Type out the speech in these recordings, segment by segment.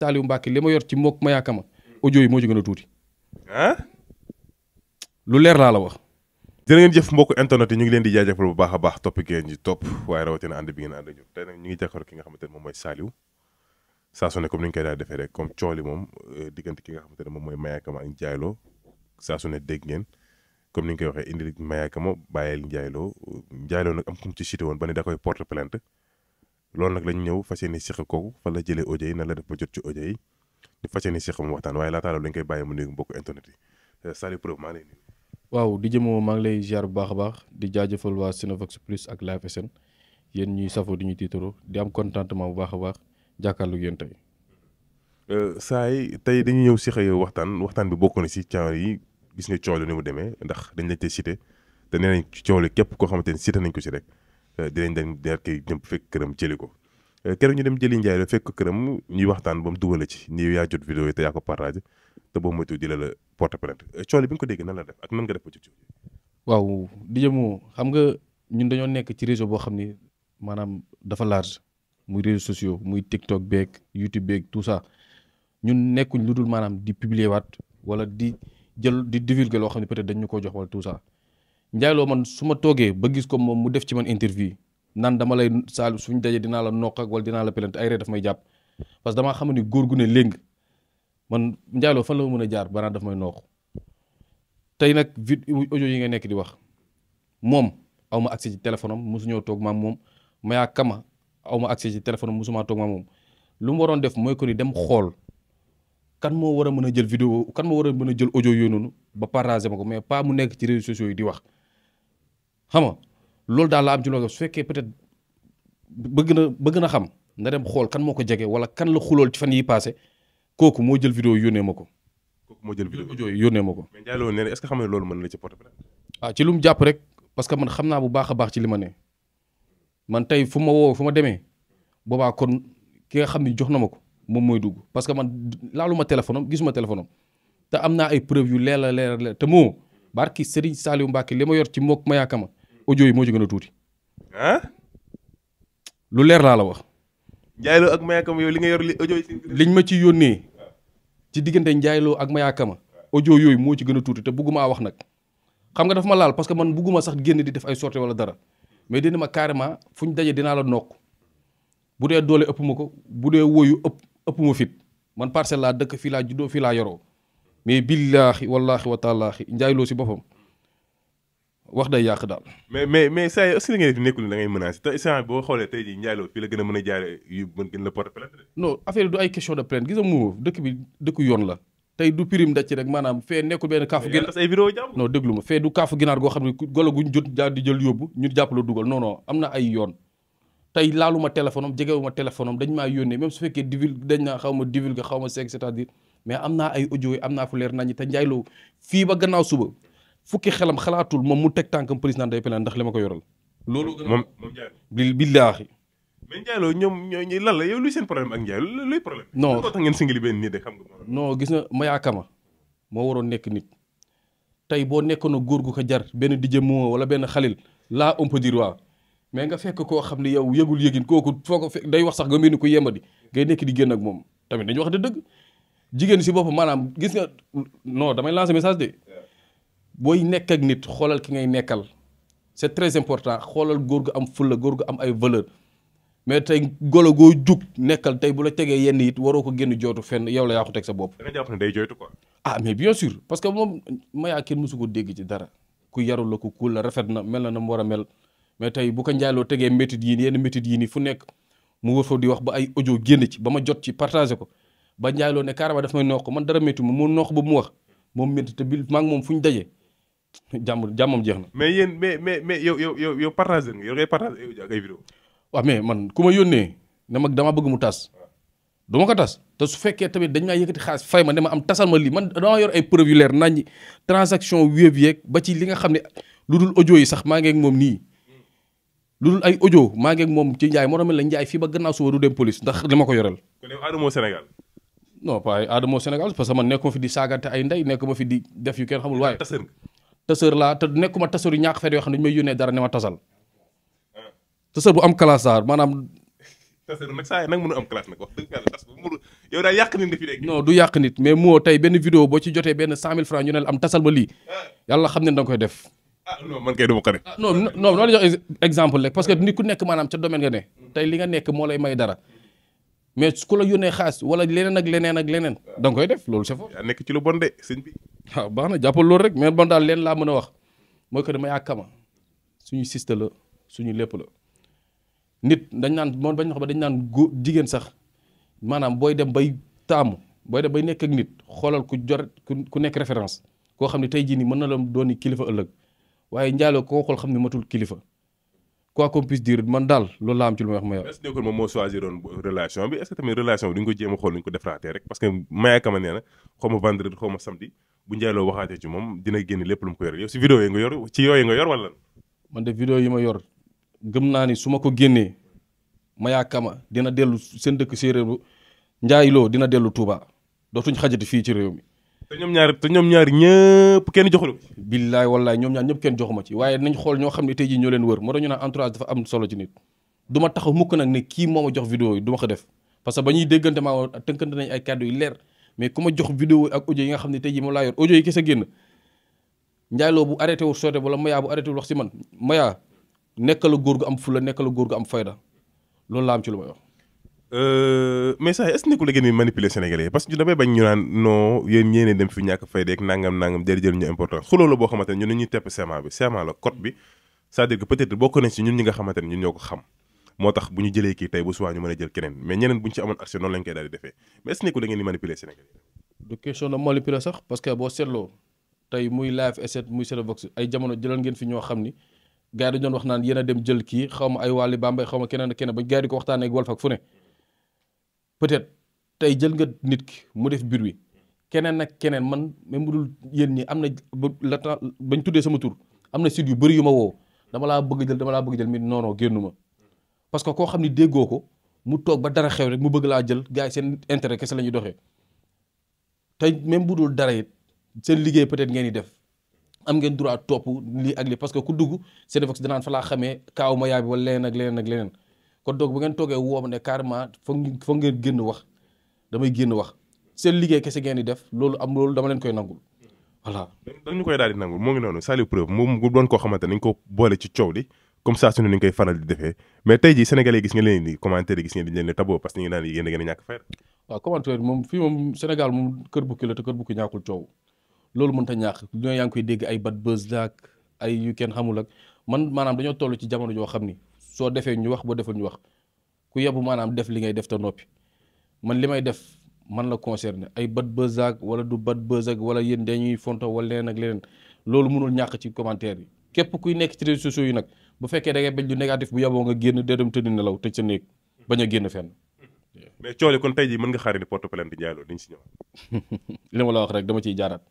Saliou Mbacke li ma yor ci mook Mayakama audio yi moo ci gën a tuuti. ah. lu leer laa la wax. jërë ngeen jëf mbokk internet yi ñu ngi leen di jaajëfal bu baax a baax topp ngeen ñu topp waaye rawatina ànd bi ngeen ànd ak ñun tey nag ñu ngi jàkkaarloo ki nga xamante ne moom mooy Saliou saa su ne comme ni ñu koy daal defee rek comme cooli moom diggante ki nga xamante ne moom mooy Mayakama ak Ndiaye Lo saa su ne dégg ngeen comme ni ñu koy waxee indi Mayakama bàyyil Ndiaye Lo Ndiaye Lo nag am kum ci cité woon ba ne da koy porte plainte loolu nag lañ ñëw fas yéene seq kooku fan la jëlee audio yi nan la def ba jot ci audio yi ñu fas yéene seq mu waxtaan waaye laata loolu dañ koy bàyyi mu nuyu mbokk internet yi Saliou Preuve maa ngi lay nuyu. waaw di jëmoo maa ngi lay ziar bu baax a baax di jaajëfal waa Cinevox Plus ak Live SN yéen ñuy safoo di ñu tiitaroo di am contentement bu baax a baax jàkkaarloo yéen tey. saa yi tey dañuy ñëw si xëy waxtaan bi bokk na si caaw yi gis nga coow li ni mu demee ndax dañ lañ tey cité te nee nañ coow li képp koo xamante ni cité nañ ko si rek dinañ dem deer koy jëm fekk këram jëli ko keroog ñu dem jëli Ndiaye Lo fekk këram ñuy waxtaan ba mu dugale ci nii yaa jot vidéo yi te yaa ko partagé te boobu moytu di la porte plainte coow li bi nga ko déggee nan la def ak nan nga def ba ci waaw di jëmoo xam nga ñun dañoo nekk ci réseau boo xam ni maanaam dafa large muy réseaux sociaux muy TikTok beeg YouTube beeg tout ça ñun nekkuñ lu dul maanaam di publier waat wala di jël di divulguer loo xam ne peut-être dañ ñu ko jox wala tout ça Ndiaye Lo man su ma toogee ba gis ko moom mu def ci man interview nan dama lay Saliou suñu dajee dinaa la noq ak wala dinaa la plainte ay ree daf may jàpp parce que damaa xam ni góor gu ne léng man Ndiaye Lo fan la ma mën a jaar banaa daf may noox tey nag audio yi nga nekk di wax moom aw ma accès ci téléphone am mosuñoo toog maam moom Mayakama aw ma accès ci téléphone am mosumaa toog maam moom lu mu waroon def mooy ko ni dem xool kan moo war a mën a jël vidéo kan moo war a mën a jël audio yooyu noonu ba partager ma ko mais pas mu nekk ci réseaux sociaux yi di wax xam nga loolu daal la am ci loolu su fekkee peut-être bëgg na xam na dem xool kan moo ko jege wala kan la xulool ci fan yi passé kooku moo jël vidéo yónnee ma ko. kooku moo jël vidéo audio yi yónnee ma ko. mais Ndiaye Lo nee na est-ce que xam nga loolu mën na la ci porte plainte. ah ci lu mu jàpp rek parce que man xam naa bu baax a baax ci li ma ne man tey fu ma woo fu ma demee boobaa kon ki nga xam ni jox na ma ko moom mooy dugg parce que man laaluma téléphone am gisuma téléphone am te am naa ay preuve yu leer te moo barki Serigne Saliou Mbacke li ma yor ci mook Mayakama audio yi moo ci gën a tuuti. ah. lu leer laa la wax. Ndiaye Lo ak Mayakama yow li nga yor li audio yi. liñ ma ci yónnee ci diggante Ndiaye Lo ak Mayakama audio yooyu moo ci gën a tuuti te buggumaa wax nag xam nga dafa ma laal parce que man bugguma sax génn di def ay sorties wala dara mais dina ma carrément fu ñu daje dinaa la nokk bu dee doole ëpp ma ko bu dee woyu ëpp ma fit man parcelle laa dëkk fii laa juddoo fii laa yoroo mais billaahi wallaahi wa taalaahi Ndiaye Lo si boppam wax day yàq daal. mais saa yi aussi li ngay def nekkul da ngay menacé te instant boo xoolee tey jii Ndiaye Lo fii la gën a mën a jaaree yu mën gën la porte plainte. non affaire du ay question de plainte gis nga mu dëkk bi dëkku yoon la tey du prime dacc rek maanaam fee nekkul benn kaafu ginaar ay vidéo jàmm. non déglu ma fee du kaafu ginaar goo xam ne golo guñ jot jaar di jël yóbbu ñu jàpp la dugal non am na ay yoon tey laaluma téléphone am jegewuma téléphone am dañ maa yónnee même su fekkee dañ naa xaw ma divulgué xaw ma seeg c'est-à-dire mais am naa ay audio yi am naa fu leer naññi te Ndiaye Lo fii ba gannaaw suba fukki xelam xalaatul moom mu teg tànkam président day plainte ndax li ma ko yoral. loolu moom billaahi. mais Ndiaye Lo ñoom ñooñu lan la yow luy seen problème ak Ndiaye Lo luy problème. non tax ngeen singali benn nit de xam nga. non gis nga Mayakama moo waroon nekk nit tey boo nekkoon na góor gu ko jar benn DJ Mo wala benn xalil là on peut dire waaw mais nga fekk koo xam ne yow yëgul yëgin kooku foo ko fekk day wax sax nga mel ni ku yembadi ngay nekk di génn ak moom tamit dañu wax de dëgg jigéen si boppam maanaam gis nga non damay lancer message de booy nekk ak nit xoolal ki ngay nekkal c'est très important xoolal góor gu am fulla góor gu am ay valeur mais tey golo goo jug nekkal tey bu la tegee yenn it waroo ko génn jootu fenn yow la yaa ko teg sa bopp. da nga jàpp ne day jooytu quoi. ah mais bien sûr parce que moom Maya kenn mësu ko dégg ci dara ku yarul la ku kuul la rafet na mel na mu war a mel mais tey bu ko Ndiaye Lo tegee métit yii nii yenn métit yii nii fu nekk mu wër fa di wax ba ay audio génn ci ba ma jot ci partagé ko ba Ndiaye Lo ne carrément daf may noq man dara métti mu noq ba mu wax moom métti te bil maa ngi moom fu ñu dajee jàmmam jeex na. mais yéen mais yow partagé nga yow ngay partagé ak ay vidéo. waaw mais man ku ma yónnee ne mag dama bëgg mu tas du ma ko tas te su fekkee tamit dañ maa yëkkati xaalis fay ma ne ma am tasal ma lii man dama yor ay preuve yu leer naññi transaction Wave yeeg ba ci li nga xam ne lu dul audio yi sax maa ngi ak moom nii lu dul ay audio maa ngi ak moom ci Ndiaye moo tax la Ndiaye fii ba gannaaw suba du dem police ndax li ma ko yorel. kon yow Adamo Sénégal. non pas ay Adamo Sénégal parce que man nekkuma fi di saagante ay ndey nekkuma fi di def yu kenn xamul waaye. taseur nga. taseur laa te nekkuma taseur yu ñàkk fête yoo xam ne dañu may yónnee dara ne ma tasal taseur bu am classe maanaam taseru nag saa yi nag mën a am classe nag wax dëgg yàlla tas mënu yow daal yàq nit nga fi dégg. non du yàq nit mais moo tey benn vidéo boo ci jotee benn 100 000 francs ñu ne la am tasal ma lii yàlla xam ne da nga koy def. non man kay du ma ko def. non non la jox exemple rek parce que nit ku nekk maanaam ca domaine nga ne tey li nga nekk moo lay may dara mais ku la yónnee xaalis wala leneen ak leneen ak leneen da nga koy def loolu c'est faux. yaa nekk ci lu bon de sëñ bi. waaw baax na jàppal loolu rek mais bon daal leen laa mën a wax mooy que dama yaakaar suñu siste la suñu lépp la nit dañ naan moom bañ wax ba dañ naan góor jigéen sax maanaam booy dem bay taamu booy dem bay nekk ak nit xoolal ku jor ku nekk référence koo xam ne tey jii nii mën na la dooni kilifa ëllëg waaye njaaloo koo xool xam ne matul kilifa quoi qu'on puisse dire man daal loolu laa am ci lu may wax ma yow. est-ce que nekkul moom moo choisir woon relation bi est-ce que tamit relation bi duñ ko jéem a xool nuñ ko defaraatee rek parce que Maya Kama nee na xaw ma vendredi xaw ma samedi bu njaaloo waxaatee ci moom dina génn lépp lu mu ko yor yow si vidéo yi nga yor ci yooyu nga yor wala. man de vidéo yi ma yor gëm naa ni su ma ko génnee Maya Kama dina dellu seen dëkk séeréer bu njaayloo dina dellu Touba dootuñ xajati fii ci réew mi. te ñoom ñaar ñëpp kenn joxul ko. billaay wallaay ñoom ñaar ñëpp kenn joxuma ci waaye nañ xool ñoo xam ne tey jii ñoo leen wër moo tax ñu naan entourage dafa am solo ci nit du ma taxaw mukk nag ne kii moo ma jox vidéo yi du ma ko def parce que ba ñuy déggante maa tënkante nañ ay kàddu yu leer mais ku ma jox vidéo ak audio yi nga xam ne tey jii moom laa yor audio yi kese génn njaayloo bu arrêté wul soote wala Maya bu arrêté wul wax si man Maya nekkal la góor gu am fulla nekkal la góor gu am fayda loolu laa am ci lu may wax. mais ça est-ce que nekkul la ngeen di manipuler Sénégalais parce que ñu damay bañ ñu naan non yéen ñeenee dem fi ñàkk fayda ak nangam jël ñu important xuloo la boo xamante ne ñun dañuy tepp serment bi serment la code bi c'est-à-dire que peut-être bokk nañ si ñun ñi nga xamante ne ñun ñoo ko xam moo tax bu ñu jëlee kii tey bu subaa ñu mën a jël keneen mais ñeneen bu ñu ci amoon action noonu lañ koy daal di defee mais est-ce que nekkul la ngeen di manipuler Sénégalais. du question de manipuler sax parce que boo seetloo tey muy live et muy Senevox ay jamono jëloon ngeen fi ñoo xam ni gars yi dañu doon wax naan yéen a dem jël kii xaw ma ay Wally Bambey xaw ma keneen ak keneen ba gars yi di ko waxtaanee ak Walf ak fu ne peut-être tey jël nga nit ki mu def biir wi keneen ak keneen man même bu dul yéen ñi am na la temps bañ tuddee sama tur am na site yu bëri yu ma woo dama laa bëgg jël mi non non génnu ma parce que koo xam ni déggoo ko mu toog ba dara xew rek mu bëgg laa jël gars yi seen intérêt kese la ñuy doxee tey même bu dul dara it seen liggéey peut-être ngeen di def am ngeen droit topp lii ak lii parce que ku dugg Senevox danaan fa laa xamee kaaw Maya bi wala leneen ak leneen ak leneen kon donc bu ngeen toogee woo ma ne carrément foog ngeen génn wax damay génn wax seen liggéey kese ngeen di def loolu dama leen koy nangul voilà. dañu koy daal di nangul moo ngi noonu Saliou Preuve moom mu doon koo xamante nañ ko boole ci coow li comme ça su ne ni ñu koy faral di defee mais tey jii sénégalais gis nga leen ni commentaire yi gis ngeen di leen ne taboo parce que ñu ngi naan yéen da ngeen a ñàkk fayda. waaw commentaire moom fii moom Sénégal moom kër bukki la te kër bukki ñàkkul coow loolu mënta ñàkk ñoo yaa ngi koy dégg ay bad buzz ak ay yu kenn xamul ak man maanaam dañoo toll ci jamono joo xam ni soo defee ñu wax boo deful ñu wax ku yebu maanaam def li ngay def te noppi man li may def man la concerné ay bad buzz ak wala du bad buzz ak wala yéen dañuy fonto wala leneen ak leneen loolu mënul ñàkk ci commentaire yi képp kuy nekk ci réseaux sociaux yi nag bu fekkee da ngay bañ lu négatif bu yeboo nga génn dee dem tëdd nelaw tëj sa néeg bañ a génn fenn. mais coole kon tey jii mën nga xaar ni porte plainte di njaaloo dañ si ñëw. li ma la wax rek dama ciy jaaraat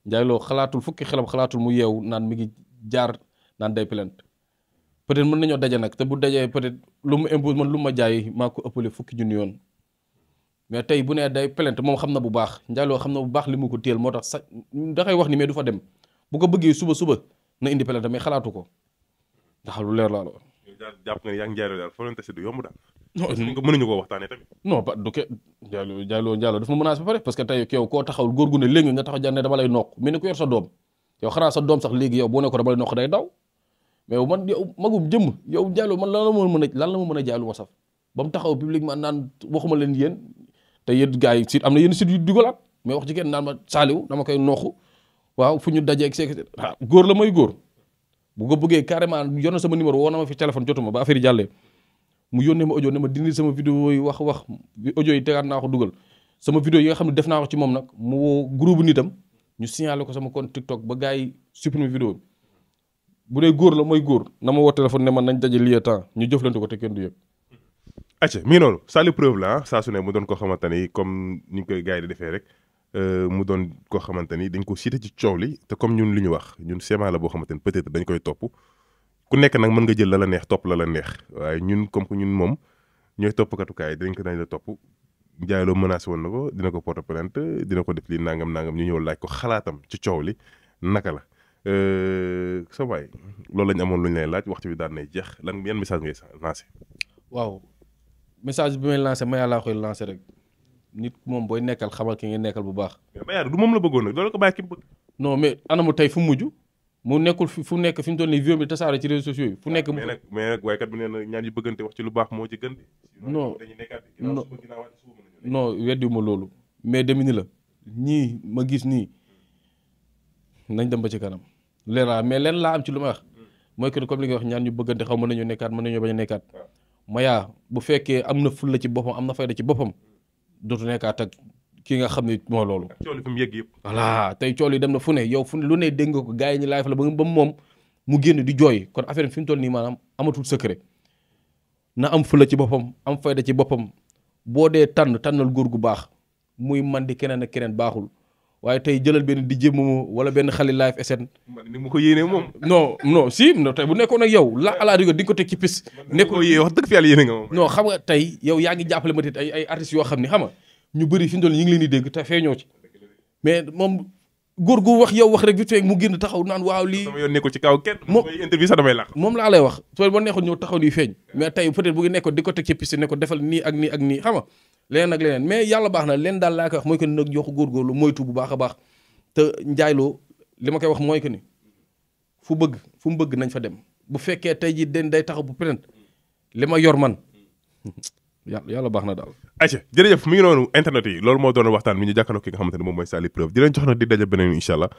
njaaloo xalaatul fukki xelam xalaatul mu yeewu naan mi ngi jaar naan day plainte peut-être mën nañoo daje nag te bu dajee peut-être lu mu impose man lu ma jaay maa ko ëppale fukki junni yoon mais tey bu nee day plainte moom xam na bu baax njaaloo xam na bu baax li mu ko téel moo tax sax da koy wax ni mais du fa dem bu ko bëggee suba na indi plainte mais xalaatu ko ndax lu leer laa la. jàpp nga ni yaa ngi njaaloo daal foo leen tase du yomb daal. non mënuñu koo waxtaanee tamit. non pas du ke njaaloo dafa ma menacé ba pare parce que tey yow koo taxawul góor gu ne léegi nga taxaw ne dama lay noq mais ni ko yor sa doom yow xanaa sa doom sax léegi yow boo ne ko dama lay noq day daw mais man yow magum jëmm yow njaaloo man lan la ma mën a jaay lu ma saf ba mu taxaw publiquement naan waxuma leen yéen te yéen gars yi site am na yenn site yu dugalaat mais wax ci kenn naan ma Saliou dama koy noqu waaw fu ñu dajeeg seeg góor la may góor bu ko bëggee carrément yor na sama numéro woo na ma fi téléphone jotuma ba affaire yi jàllee mu yónnee ma audio ne ma dindi sama vidéo yi wax audio yi tegaat naa ko dugal sama vidéo yi nga xam ne def naa ko ci moom nag mu woo groupe nitam ñu signalé ko sama compte TikTok ba gars yi supprimer vidéo bi bu dee góor la mooy góor na ma woo téléphone ne man nañ daje lii temps ñu jëflante ko te kenn du yëg. acca mi ngi noonu Saliou Preuve la saa su ne mu doon koo xamante ni comme ni ñu koy gars yi di defee rek mu doon koo xamante ni dañ ko cité ci coow li te comme ñun li ñu wax ñun sément la boo xamante ni peut-être dañ koy topp ku nekk nag mën nga jël la la neex topp la la neex waaye ñun comme que ñun moom ñooy toppkatukaay dañ ko dañ la topp njaaloo menacé woon na ko dina ko porter plainte dina ko def lii nangam ñu ñëw laaj ko xalaatam ci coow li naka la sa waay loolu lañ amoon lu ñu lay laaj waxtu bi daan nay jeex lan yan message ngay lancé. waaw message bi may lancé Maya laa koy lancé rek nit moom booy nekkal xamal ki nga nekkal bu baax. mais Maya du moom la bëggoon nag loolu ko bàyyi ki mu bëgg. non mais anamu tey fu mu mujj mu nekkul fu nekk fi mu toll nii vieux bi tasaare ci réseaux sociaux yi. fu nekk mais nag waykat bi nee na ñaar yi bëggante wax ci lu baax moo ci gën. non non weddiwuma loolu mais demi ni la ñii ma gis nii nañ dem ba ci kanam leer laa mais leen laa am ci lu ma wax mooy que comme li nga wax ñaan ñu bëggante xaw mën nañoo nekkaat mën nañoo bañ a nekkaat Maya bu fekkee am na fulla ci boppam am na fayda ci boppam dootu nekkaat ak ki nga xam ne moo loolu. cool yi fi mu yegg yëpp. voilà tey cool yi dem na fu ne yow fu ne lu ne dégg nga ko gars yi ñu laay fa la ba moom mu génn di jooy kon affaire bi fi mu toll nii maanaam amatul secret na am fulla ci boppam am fayda ci boppam boo dee tànnal góor gu baax muy man di keneen ak keneen baaxul waaye tey jëlal benn di jéem wala benn xali live SN. man ni mu ko yéenee moom. non si tey bu nekkoon ak yow la ala di ko teg ci piste. nekkul yéen wax dëgg fi yàlla yéene nga moom. non xam nga tey yow yaa ngi jàppale ma ay artistes yoo xam ne xam nga ñu bëri fi mu toll ñu ngi leen di dégg te feeñoo ci mais moom góor gu wax yow wax rek vite fait mu génn taxaw naan waaw lii. sama yoon nekkul ci kaw kenn. moom interview sax damay làq. moom laa lay wax soo boo neexoon ñëw taxaw di feeñ mais tey peut-être bu ngi nekkoon di ko teg ci piste ne ko defal nii ak nii ak nii xam nga leneen ak leneen mais yàlla baax na leen daal laa koy wax mooy que ni nag jox góorgóorlu moytu bu baax a baax te njaayloo li ma koy wax mooy que ni fu mu bëgg nañ fa dem bu fekkee tey jii den day taxaw bu peut-être li ma yor man yàlla baax na daal. ayca jërëjëf mi ngi noonu internet yi loolu moo doon waxtaan mi ñu jàkkaarloo ki nga xamante ne moom mooy Saliou Preuve di leen jox nag di daje beneen incha allah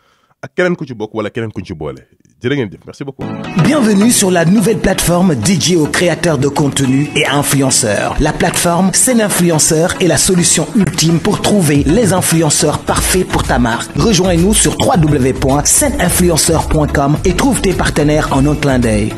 ak keneen ku ci bokk wala keneen ku ci boole jërë ngeen jëf merci beaucoup. Bienvenue sur la nouvelle plateforme dédiée aux créateurs de contenu et influenceurs. La plateforme SeneInfluenceur est la solution ultime pour trouver les influenceurs parfaits pour ta marque. Rejoins-nous sur www.seneinfluenceur.com et trouve tes partenaires en un clin d'œil.